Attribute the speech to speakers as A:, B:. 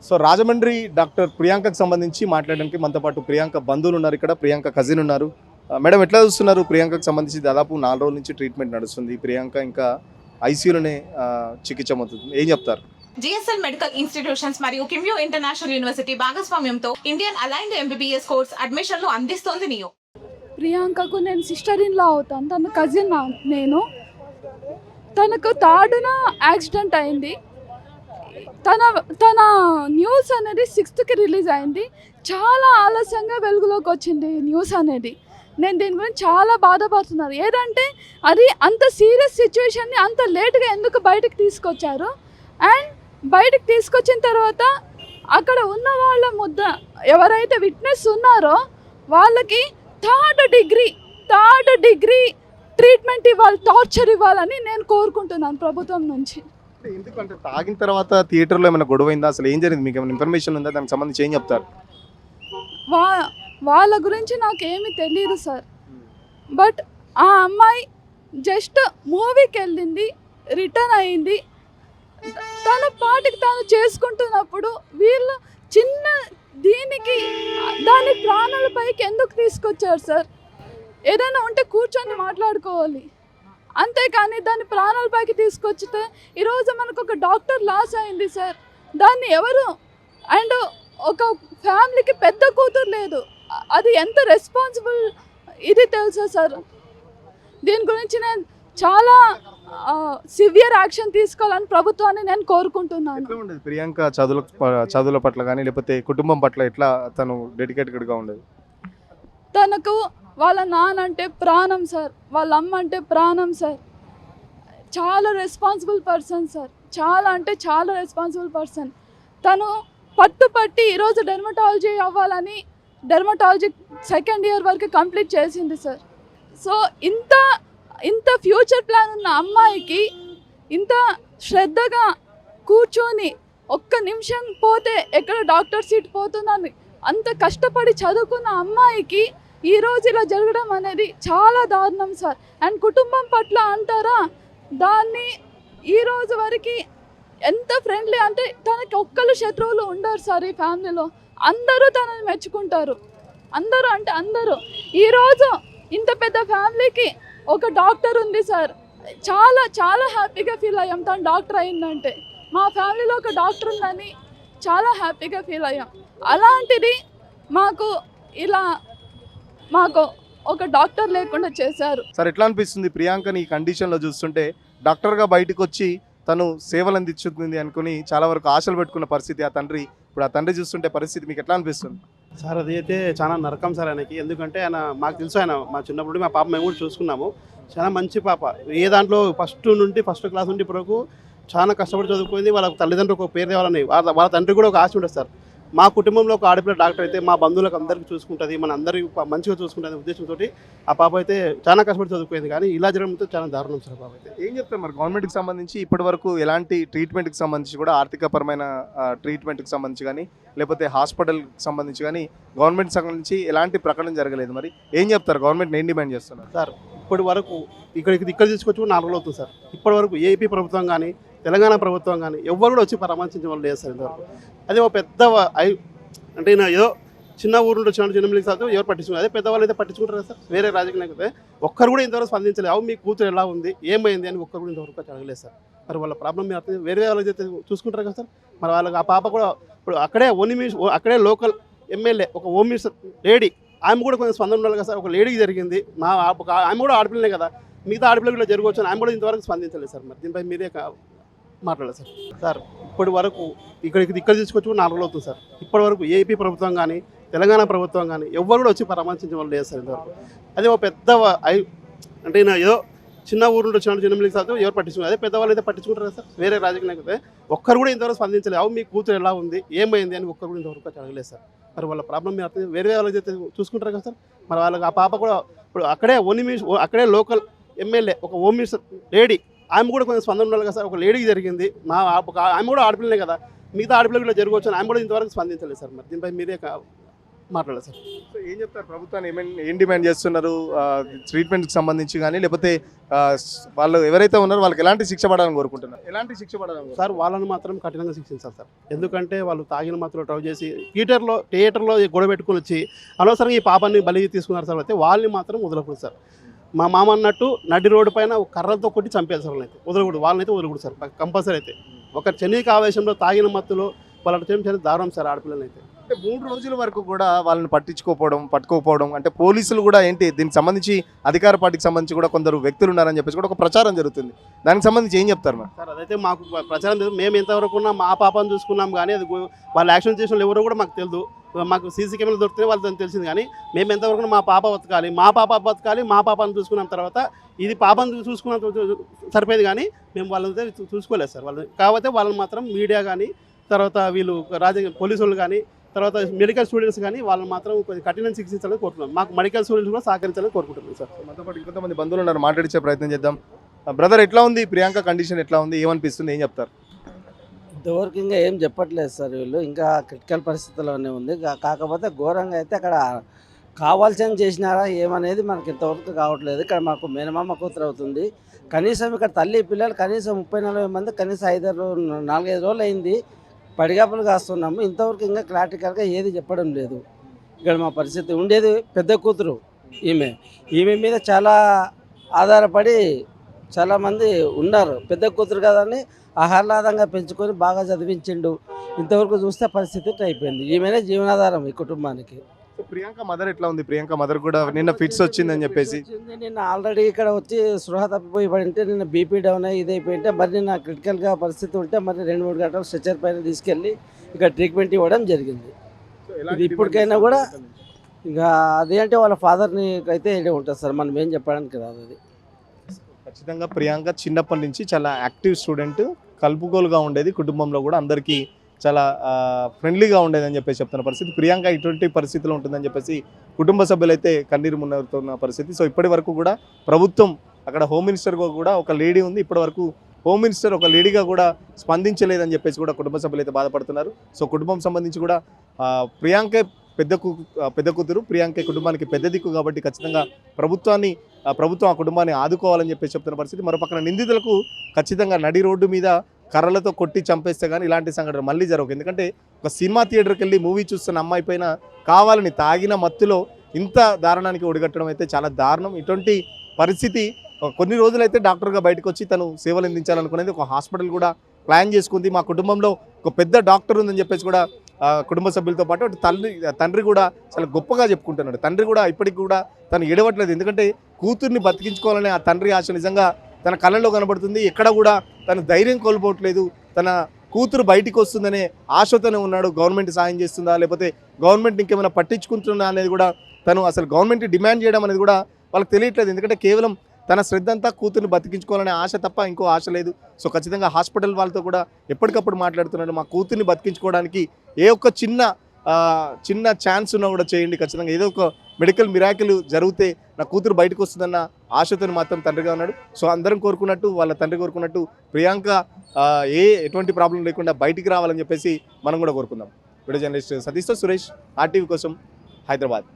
A: So Rajahmundry doctor ప్రియాంకకు సంబంధించి మాట్లాడడానికి మనతో పాటు ప్రియాంక బంధువులు ఉన్నారు. ఇక్కడ ప్రియాంక కజిన్ ఉన్నారు. మేడం ఎట్లా చూస్తున్నారు? ప్రియాంకకు సంబంధించి దాదాపు 4 రోజుల నుంచి ట్రీట్మెంట్ నడుస్తుంది. ప్రియాంక ఇంకా ఐసీయూలోనే చికిత్స పొందుతుంది. ఏం చెప్తారు?
B: జిఎస్ఎల్ మెడికల్ ఇన్స్టిట్యూషన్స్ మరియు కిమ్యూ ఇంటర్నేషనల్ యూనివర్సిటీ భాగస్వామ్యంతో ఇండియన్ అలైన్డ్ ఎంబీబీఎస్ కోర్స్ అడ్మిషన్లు అందిస్తోంది నియో.
C: ప్రియాంకకు నేను సిస్టర్ ఇన్ లా అవుతాను. తన కజిన్ నేను. తనకు థర్డ్న యాక్సిడెంట్ అయింది. తన తన న్యూస్ అనేది 6th రిలీజ్ అయింది. చాలా ఆలస్యంగా వెలుగులోకి వచ్చింది న్యూస్ అనేది. నేను దీని గురించి చాలా బాధపడుతున్నాను. ఏదంటే అది అంత సీరియస్ సిచ్యువేషన్ని అంత లేట్గా ఎందుకు బయటకు తీసుకొచ్చారు. అండ్ బయటకు తీసుకొచ్చిన తర్వాత అక్కడ ఉన్న వాళ్ళ ఎవరైతే విట్నెస్ ఉన్నారో వాళ్ళకి థర్డ్ డిగ్రీ ట్రీట్మెంట్ ఇవ్వాలి, టార్చర్ ఇవ్వాలని నేను కోరుకుంటున్నాను ప్రభుత్వం నుంచి.
A: ఎందుకంటే తాగిన తర్వాత థియేటర్లో ఏమైనా గొడవైందా? అసలు ఏం జరిగింది? మీకు ఏమైనా ఇన్ఫర్మేషన్ ఉందా? దానికి సంబంధించి ఏం చెప్తారు?
C: వాళ్ళ గురించి నాకేమీ తెలియదు సార్. బట్ ఆ అమ్మాయి జస్ట్ మూవీకి వెళ్ళింది, రిటర్న్ అయింది. తన పాటికి తాను చేసుకుంటున్నప్పుడు వీళ్ళు చిన్న దీనికి దాని ప్రాణాల పైకి ఎందుకు తీసుకొచ్చారు సార్? ఏదైనా ఉంటే కూర్చొని మాట్లాడుకోవాలి, అంతేకాని దాని ప్రాణాల పైకి తీసుకొచ్చితే ఈరోజు మనకు ఒక డాక్టర్ లాస్ అయింది సార్. దాన్ని ఎవరు అండ్ ఒక ఫ్యామిలీకి పెద్ద కూతురు లేదు, అది ఎంత రెస్పాన్సిబుల్ ఇది తెలుసా సార్? దీని గురించి నేను చాలా సివియర్ యాక్షన్ తీసుకోవాలని ప్రభుత్వాన్ని నేను కోరుకుంటున్నాను.
A: ప్రియాంక చదువుల పట్ల కానీ లేకపోతే కుటుంబం పట్ల ఎట్లా తను డెడికేటెడ్గా ఉండేది?
C: తనకు వాళ్ళ నాన్న అంటే ప్రాణం సార్, వాళ్ళ అమ్మ అంటే ప్రాణం సార్. చాలా రెస్పాన్సిబుల్ పర్సన్ సార్, చాలా అంటే చాలా రెస్పాన్సిబుల్ పర్సన్. తను పట్టుపట్టి ఈరోజు డెర్మటాలజీ అవ్వాలని డెర్మటాలజీ 2nd ఇయర్ వరకు కంప్లీట్ చేసింది సార్. సో ఇంత ఫ్యూచర్ ప్లాన్ ఉన్న అమ్మాయికి ఇంత శ్రద్ధగా కూర్చొని ఒక్క నిమిషం పోతే ఎక్కడ డాక్టర్ సీట్ పోతుందని అంత కష్టపడి చదువుకున్న అమ్మాయికి ఈరోజు ఇలా జరగడం అనేది చాలా దారుణం సార్. అండ్ కుటుంబం పట్ల అంటారా, దాన్ని ఈరోజు వరకు ఎంత ఫ్రెండ్లీ అంటే తనకి ఒక్కరు శత్రువులు ఉండరు సార్. ఈ ఫ్యామిలీలో అందరూ తనని మెచ్చుకుంటారు, అందరూ అంటే అందరూ. ఈరోజు ఇంత పెద్ద ఫ్యామిలీకి ఒక డాక్టర్ ఉంది సార్. చాలా చాలా హ్యాపీగా ఫీల్ అయ్యాం తను డాక్టర్ అయిందంటే. మా ఫ్యామిలీలో ఒక డాక్టర్ ఉందని చాలా హ్యాపీగా ఫీల్ అయ్యాం. అలాంటిది మాకు ఒక డాక్టర్ లేకుండా చేశారు
A: సార్. ఎట్లా అనిపిస్తుంది ప్రియాంకని ఈ కండిషన్లో చూస్తుంటే? డాక్టర్గా బయటకు వచ్చి తను సేవలు అందించుతుంది అనుకుని చాలా వరకు ఆశలు పెట్టుకున్న పరిస్థితి ఆ తండ్రి. ఇప్పుడు ఆ తండ్రి చూస్తుంటే పరిస్థితి మీకు ఎట్లా అనిపిస్తుంది?
D: సార్ అది అయితే చాలా నరకం సార్ ఆయనకి. ఎందుకంటే ఆయన మాకు తెలుసు, ఆయన మా చిన్నప్పుడు మా పాప మేము కూడా చూసుకున్నాము. చాలా మంచి పాప. ఏ దాంట్లో ఫస్ట్ క్లాస్ నుండి ఇప్పటివరకు చాలా కష్టపడి చదువుకుంది. వాళ్ళ తల్లిదండ్రులకు ఒక పేరు తేవాలని వాళ్ళ తండ్రి కూడా ఒక ఆశ ఉంటుంది సార్. మా కుటుంబంలో ఒక ఆడపిల్ల డాక్టర్ అయితే మా బంధువులకు అందరికీ చూసుకుంటుంది, మన అందరికీ మంచిగా చూసుకుంటుంది ఉద్దేశంతో ఆ పాప అయితే చాలా కష్టపడి చదువుకుంది. కానీ ఇలా జరగడంతో చాలా దారుణం సార్. పాప అయితే
A: ఏం చెప్తారు మరి గవర్నమెంట్కి సంబంధించి ఇప్పటి వరకు ఎలాంటి ట్రీట్మెంట్కి సంబంధించి కూడా ఆర్థికపరమైన ట్రీట్మెంట్కి సంబంధించి కానీ లేకపోతే హాస్పిటల్కి సంబంధించి కానీ గవర్నమెంట్ సంబంధించి ఎలాంటి ప్రకటన జరగలేదు. మరి ఏం చెప్తారు? గవర్నమెంట్ ఏం డిమాండ్ చేస్తున్నారు
D: సార్? ఇప్పటి వరకు ఇక్కడ తీసుకొచ్చి 4 రోజులు అవుతుంది సార్. ఇప్పటి వరకు ఏపీ ప్రభుత్వం కానీ తెలంగాణ ప్రభుత్వం కానీ ఎవరు కూడా వచ్చి పరామర్శించే వాళ్ళు లేదు సార్ ఇంతవరకు. అదే ఒక పెద్ద అంటే ఏదో చిన్న ఊరు నుండి వచ్చిన చిన్న మిల్లికి సార్ ఎవరు పట్టించుకున్నారు. అదే పెద్దవాళ్ళు అయితే పట్టించుకుంటారు సార్. వేరే రాజకీయ నాయకులు ఒక్కరు కూడా ఇంతవరకు స్పందించలేదు. అవు మీ కూతురు ఎలా ఉంది, ఏమైంది అని ఒక్కరు కూడా ఇంతవరకు అడగలేదు సార్. మరి వాళ్ళ ప్రాబ్లం మీరు అర్థం వేరే వాళ్ళకి అయితే చూసుకుంటారు కదా సార్. మరి వాళ్ళకి ఆ పాప కూడా ఇప్పుడు అక్కడే లోకల్ ఎమ్మెల్యే ఒక హోమ్ మినిస్టర్ లేడీ, ఆమె కూడా కొంచెం స్పందన ఉండాలి కదా సార్. ఒక లేడీకి జరిగింది, ఆమె కూడా ఆడపిల్లనే కదా, మిగతా ఆడపిల్లలు కూడా జరగవచ్చు అని ఆమె కూడా ఇంతవరకు స్పందించలేదు సార్. మరి దీనిపై మీరే మాట్లాడాలి సార్. సార్ ఇప్పటి వరకు ఇక్కడ తీసుకొచ్చి 4 రోజులు అవుతుంది సార్. ఇప్పటి వరకు ఏపీ ప్రభుత్వం కానీ తెలంగాణ ప్రభుత్వం కానీ ఎవరు కూడా వచ్చి పరామర్శించే వాళ్ళు లేదు సార్ ఇంతవరకు. అదే ఒక పెద్ద అంటే ఏదో చిన్న ఊరు నుండి వచ్చిన చిన్న మిల్లికి సార్ ఎవరు పట్టించుకున్నారు. అదే పెద్దవాళ్ళు అయితే పట్టించుకుంటారు కదా సార్. వేరే రాజకీయ నాయకులు ఒక్కరు కూడా ఇంతవరకు స్పందించలేదు. అవు మీ కూతురు ఎలా ఉంది, ఏమైంది అని ఒక్కరు కూడా ఇంతవరకు అడగలేదు సార్. మరి వాళ్ళ ప్రాబ్లం మీరు అర్థం వేరే వాళ్ళకి అయితే చూసుకుంటారు కదా సార్. మరి వాళ్ళకి ఆ పాప కూడా ఇప్పుడు అక్కడే లోకల్ ఎమ్మెల్యే ఒక హోమ్ మినిస్టర్ లేడీ, ఆమె కూడా కొంచెం స్పందన ఉండాలి కదా సార్. ఒక లేడీకి జరిగింది, ఆమె కూడా ఆడపిల్లనే కదా, మిగతా ఆడపిల్లలు కూడా జరగవచ్చు అని ఆమె కూడా ఇంతవరకు స్పందించలేదు సార్. మరి దీనిపై మీరే మాట్లాడాలి సార్.
A: సో ఏం చెప్తారు ప్రభుత్వాన్ని ఏం డిమాండ్ చేస్తున్నారు ట్రీట్మెంట్కి సంబంధించి కానీ లేకపోతే వాళ్ళు ఎవరైతే ఉన్నారో వాళ్ళకి ఎలాంటి శిక్ష పడాలని కోరుకుంటున్నారు ఎలాంటి శిక్ష పడాలని
D: సార్ వాళ్ళని మాత్రం కఠినంగా శిక్షించాలి సార్. ఎందుకంటే వాళ్ళు తాగిన మాత్రం ట్రై చేసి థియేటర్లో గొడవ పెట్టుకుని వచ్చి అనవసరంగా ఈ పాపాన్ని బలి తీసుకున్నారు సార్. అయితే వాళ్ళని మాత్రం వదలకూడదు సార్. మా మామ అన్నట్టు నడి రోడ్డు పైన కర్రలతో కొట్టి చంపేది సార్. వాళ్ళైతే వదలకూడదు, వాళ్ళనైతే వదలకూడదు సార్ కంపల్సరీ. అయితే ఒక చెన్నీకి ఆవేశంలో తాగిన మత్తులో వాళ్ళ చేయడం దారుణం సార్ ఆడపిల్లలు అయితే.
A: అంటే 3 రోజుల వరకు కూడా వాళ్ళని పట్టుకోకపోవడం అంటే పోలీసులు కూడా ఏంటి దీనికి సంబంధించి అధికార పార్టీకి సంబంధించి కూడా కొందరు వ్యక్తులు ఉన్నారని చెప్పేసి కూడా ఒక ప్రచారం జరుగుతుంది. దానికి సంబంధించి ఏం చెప్తారు మరి?
D: సార్ అదైతే మాకు ప్రచారం లేదు. మేము ఎంతవరకు ఉన్నా మా పాపాన్ని చూసుకున్నాం కానీ అది వాళ్ళు యాక్షన్ చేసిన వాళ్ళు ఎవరో కూడా మాకు తెలియదు. మాకు సీసీ కెమెరాలు దొరికితే వాళ్ళతో తెలిసింది. కానీ మేము ఎంతవరకు మా పాప బతకాలి, మా పాపాన్ని చూసుకున్న తర్వాత ఇది పాపను చూసుకున్న సరిపోయేది. కానీ మేము వాళ్ళతో చూసుకోలేదు సార్. వాళ్ళు కాకపోతే వాళ్ళని మాత్రం మీడియా కానీ తర్వాత వీళ్ళు రాజకీయ పోలీసు వాళ్ళు కానీ తర్వాత మెడికల్ స్టూడెంట్స్ కానీ వాళ్ళని మాత్రం కొంచెం కఠినంగా శిక్షించాలని కోరుతున్నాం. మాకు మెడికల్ స్టూడెంట్స్ కూడా సహకరించాలని కోరుకుంటున్నాం సార్.
A: మనతో పాటు ఇంకొంతమంది బంధువులు ఉన్నారు, మాట్లాడించే ప్రయత్నం చేద్దాం. బ్రదర్ ఎట్లా ఉంది ప్రియాంక కండిషన్ ఎట్లా ఉంది, ఏమనిపిస్తుంది, ఏం చెప్తారు?
E: ఇంతవరకు ఇంకా ఏం చెప్పట్లేదు సార్. వీళ్ళు ఇంకా క్రిటికల్ పరిస్థితుల్లోనే ఉంది. కాకపోతే ఘోరంగా అయితే అక్కడ కావాల్సిన చేసినారా ఏమనేది మనకి ఇంతవరకు కావట్లేదు. ఇక్కడ మాకు మేనమామ కూతురు అవుతుంది. కనీసం ఇక్కడ తల్లి పిల్లలు కనీసం 30-40 మంది కనీసం 4-5 రోజులు అయింది పడిగాపులు కాస్తున్నాము. ఇంతవరకు ఇంకా క్లారిటికల్గా ఏది చెప్పడం లేదు. ఇక్కడ మా పరిస్థితి ఉండేది పెద్ద కూతురు ఈమె మీద చాలా ఆధారపడి చాలామంది ఉన్నారు. పెద్ద కూతురు కదని ఆహ్లాదంగా పెంచుకొని బాగా చదివించిండు. ఇంతవరకు చూస్తే పరిస్థితి అయిపోయింది. ఈమెనే జీవనాధారం ఈ కుటుంబానికి.
A: ప్రియాంక మదర్ ఎట్లా ఉంది? ప్రియాంక మదర్ కూడా నిన్న ఫిట్స్ వచ్చిందని చెప్పేసి
E: నిన్న ఆల్రెడీ ఇక్కడ వచ్చి స్పృహ తప్పిపోయి పడింటే నిన్న బీపీ డౌన్ అయ్యి ఇదైపోయింటే మరి నిన్న క్రిటికల్గా పరిస్థితి ఉంటే మరి 2-3 గంటలు స్ట్రెచర్ పైన తీసుకెళ్ళి ఇక్కడ ట్రీట్మెంట్ ఇవ్వడం జరిగింది. ఇది ఇప్పటికైనా కూడా ఇంకా అదేంటే వాళ్ళ ఫాదర్ని అయితే ఉంటుంది సార్. మనం ఏం చెప్పడానికి రాదు. అది
A: ఖచ్చితంగా ప్రియాంక చిన్నప్పటి నుంచి చాలా యాక్టివ్ స్టూడెంట్, కలుపుకోలుగా ఉండేది, కుటుంబంలో కూడా అందరికీ చాలా ఫ్రెండ్లీగా ఉండేదని చెప్పేసి చెప్తున్న పరిస్థితి. ప్రియాంక ఇటువంటి పరిస్థితిలో ఉంటుందని చెప్పేసి కుటుంబ సభ్యులు అయితే కన్నీరు మున్నరుతున్న పరిస్థితి. సో ఇప్పటి వరకు కూడా ప్రభుత్వం అక్కడ హోమ్ మినిస్టర్ కూడా ఒక లేడీ ఉంది, ఇప్పటి వరకు హోమ్ మినిస్టర్ ఒక లేడీగా కూడా స్పందించలేదని చెప్పేసి కూడా కుటుంబ సభ్యులు అయితే బాధపడుతున్నారు. సో కుటుంబం సంబంధించి కూడా ప్రియాంకే పెద్ద కూతురు, ప్రియాంక కుటుంబానికి పెద్ద దిక్కు కాబట్టి ఖచ్చితంగా ప్రభుత్వం ఆ కుటుంబాన్ని ఆదుకోవాలని చెప్పేసి చెప్తున్న పరిస్థితి. మరోపక్కన నిందితులకు ఖచ్చితంగా నడి రోడ్డు మీద కర్రలతో కొట్టి చంపేస్తే కానీ ఇలాంటి సంఘటన మళ్ళీ జరగవు. ఎందుకంటే ఒక సినిమా థియేటర్కి వెళ్ళి మూవీ చూస్తున్న అమ్మాయి పైన కావాలని తాగిన మత్తులో ఇంత దారుణానికి ఒడిగట్టడం అయితే చాలా దారుణం. ఇటువంటి పరిస్థితి కొన్ని రోజులైతే డాక్టర్గా బయటకు వచ్చి తను సేవలు అందించాలనుకునేది, ఒక హాస్పిటల్ కూడా ప్లాన్ చేసుకుంది. మా కుటుంబంలో ఒక పెద్ద డాక్టర్ ఉందని చెప్పేసి కూడా కుటుంబ సభ్యులతో పాటు తండ్రి కూడా చాలా గొప్పగా చెప్పుకుంటున్నాడు. తండ్రి కూడా ఇప్పటికి కూడా తను ఏడవట్లేదు. ఎందుకంటే కూతుర్ని బతికించుకోవాలనే ఆ తండ్రి ఆశ నిజంగా తన కళ్ళల్లో కనబడుతుంది. ఎక్కడ కూడా తను ధైర్యం కోల్పోవట్లేదు. తన కూతురు బయటికి వస్తుందనే ఆశతోనే ఉన్నాడు. గవర్నమెంట్ సాయం చేస్తుందా లేకపోతే గవర్నమెంట్ ఇంకేమైనా పట్టించుకుంటుందా అనేది కూడా తను అసలు గవర్నమెంట్ డిమాండ్ చేయడం అనేది కూడా వాళ్ళకి తెలియట్లేదు. ఎందుకంటే కేవలం తన శ్రద్ధ అంతా కూతుర్ని బతికించుకోవాలనే ఆశ తప్ప ఇంకో ఆశ లేదు. సో ఖచ్చితంగా హాస్పిటల్ వాళ్ళతో కూడా ఎప్పటికప్పుడు మాట్లాడుతున్నాడు. మా కూతుర్ని బతికించుకోవడానికి ఏ ఒక్క చిన్న ఛాన్స్ ఉన్నా కూడా చేయండి, ఖచ్చితంగా ఏదో ఒక మెడికల్ మిరాకిల్ జరిగితే నా కూతురు బయటకు వస్తుందన్న ఆశతో మాత్రం తండ్రిగా ఉన్నాడు. సో అందరం కోరుకున్నట్టు, వాళ్ళ తండ్రి కోరుకున్నట్టు ప్రియాంక ఎటువంటి ప్రాబ్లం లేకుండా బయటికి రావాలని చెప్పేసి మనం కూడా కోరుకుందాం. వీడియో జర్నలిస్ట్ సతీష్తో సురేష్, RTV కోసం, హైదరాబాద్.